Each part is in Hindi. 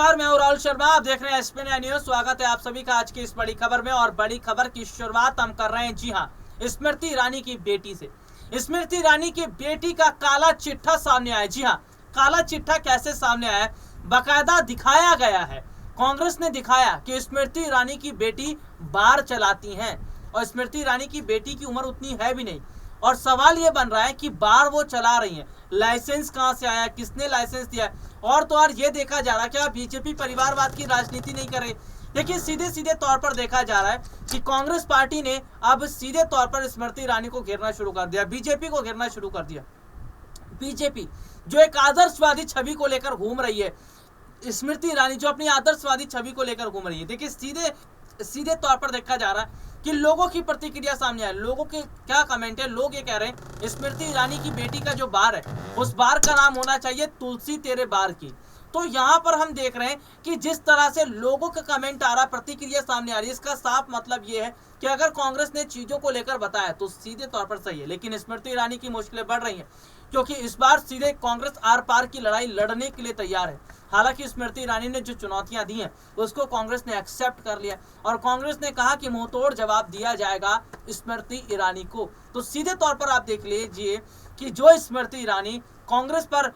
नमस्कार, मैं हूं राहुल शर्मा। आप देख रहे हैं एसपी न्यूज। स्वागत है आप सभी का आज की इस बड़ी खबर में। और बड़ी खबर की शुरुआत हम कर रहे हैं, जी हां, स्मृति ईरानी की बेटी से। स्मृति ईरानी की बेटी का काला चिट्ठा सामने आया। जी हां, काला चिट्ठा कैसे सामने आया, बाकायदा दिखाया गया है। कांग्रेस ने दिखाया कि स्मृति ईरानी की बेटी बार चलाती हैं और स्मृति ईरानी की बेटी की उम्र उतनी है भी नहीं। और सवाल ये बन रहा है कि बार वो चला रही हैं, लाइसेंस कहां से आया, किसने लाइसेंस दिया। और तो और ये देखा जा रहा है कि बीजेपी परिवारवाद की राजनीति नहीं करे। देखिए, सीधे सीधे तौर पर देखा जा रहा है कि कांग्रेस पार्टी ने अब सीधे तौर पर स्मृति ईरानी को घेरना शुरू कर दिया, बीजेपी को घेरना शुरू कर दिया। बीजेपी जो एक आदर्शवादी छवि को लेकर घूम रही है, स्मृति ईरानी जो अपनी आदर्शवादी छवि को लेकर घूम रही है। देखिए, सीधे तौर पर देखा जा रहा है कि लोगों की प्रतिक्रिया सामने आई, लोगों के क्या कमेंट है। लोग ये कह रहे हैं स्मृति ईरानी की बेटी का जो बार है, उस बार का नाम होना चाहिए तुलसी तेरे बार की। तो यहाँ पर हम देख रहे हैं कि जिस तरह से लोगों का कमेंट आ रहा, प्रतिक्रिया सामने आ रही है, इसका साफ मतलब ये है कि अगर कांग्रेस ने चीजों को लेकर बताया तो सीधे तौर पर सही है। लेकिन स्मृति ईरानी की मुश्किलें बढ़ रही हैं, क्योंकि इस बार सीधे कांग्रेस आर पार की लड़ाई लड़ने के लिए तैयार है। हालांकि स्मृति ईरानी ने जो चुनौतियां दी हैं उसको कांग्रेस ने एक्सेप्ट कर लिया और कांग्रेस ने कहा कि मुंहतोड़ जवाब दिया जाएगा स्मृति ईरानी को। तो सीधे तौर पर आप देख लीजिए कि जो स्मृति ईरानी कांग्रेस पर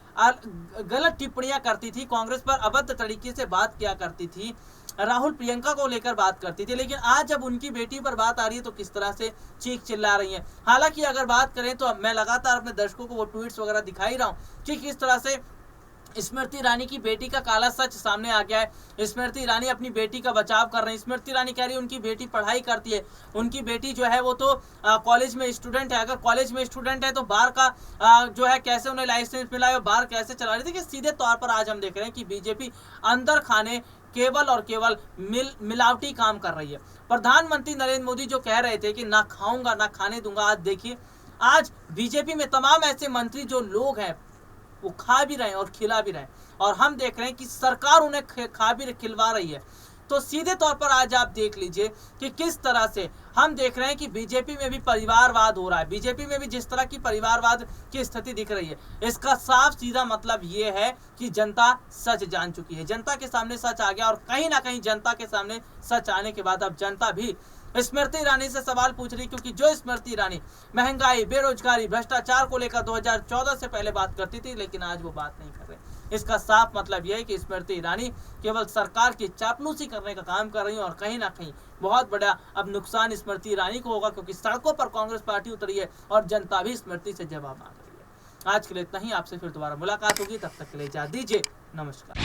गलत टिप्पणियां करती थी, कांग्रेस पर अभद्र तरीके से बात किया करती थी, राहुल प्रियंका को लेकर बात करती थी, लेकिन आज जब उनकी बेटी पर बात आ रही है तो किस तरह से चीख चिल्ला रही है। हालांकि अगर बात करें तो मैं लगातार अपने दर्शकों को वो ट्वीट्स वगैरह दिखा ही रहा हूं कि किस तरह से स्मृति ईरानी की बेटी का काला सच सामने आ गया है। स्मृति ईरानी अपनी बेटी का बचाव कर रही है। स्मृति ईरानी कह रही है उनकी बेटी पढ़ाई करती है, उनकी बेटी जो है वो तो कॉलेज में स्टूडेंट है। अगर कॉलेज में स्टूडेंट है तो बार का जो है कैसे उन्हें लाइसेंस मिला है, बार कैसे चला रही थी। देखिए, सीधे तौर पर आज हम देख रहे हैं कि बीजेपी अंदर खाने केवल और केवल मिलावटी काम कर रही है। प्रधानमंत्री नरेंद्र मोदी जो कह रहे थे कि ना खाऊंगा ना खाने दूंगा, आज देखिए, आज बीजेपी में तमाम ऐसे मंत्री जो लोग हैं वो खा भी रहे हैं और खिला भी रहे हैं, और हम देख रहे हैं कि सरकार उन्हें खा भी खिलवा रही है। तो सीधे तौर पर आज आप देख लीजिए कि किस तरह से हम देख रहे हैं कि बीजेपी में भी परिवारवाद हो रहा है। बीजेपी में भी जिस तरह की परिवारवाद की स्थिति दिख रही है, इसका साफ सीधा मतलब ये है कि जनता सच जान चुकी है, जनता के सामने सच आ गया। और कहीं ना कहीं जनता के सामने सच आने के बाद अब जनता भी स्मृति ईरानी से सवाल पूछ रही, क्योंकि जो स्मृति ईरानी महंगाई, बेरोजगारी, भ्रष्टाचार को लेकर 2014 से पहले बात करती थी, लेकिन आज वो बात नहीं कर रहे। इसका साफ मतलब यह है कि स्मृति ईरानी केवल सरकार की चापलूसी करने का काम कर रही है और कहीं ना कहीं बहुत बड़ा अब नुकसान स्मृति ईरानी को होगा, क्योंकि सड़कों पर कांग्रेस पार्टी उतरी है और जनता भी स्मृति से जवाब मांग रही है। आज के लिए इतना ही, आपसे फिर दोबारा मुलाकात होगी, तब तक के लिए इजाजत दीजिए, नमस्कार।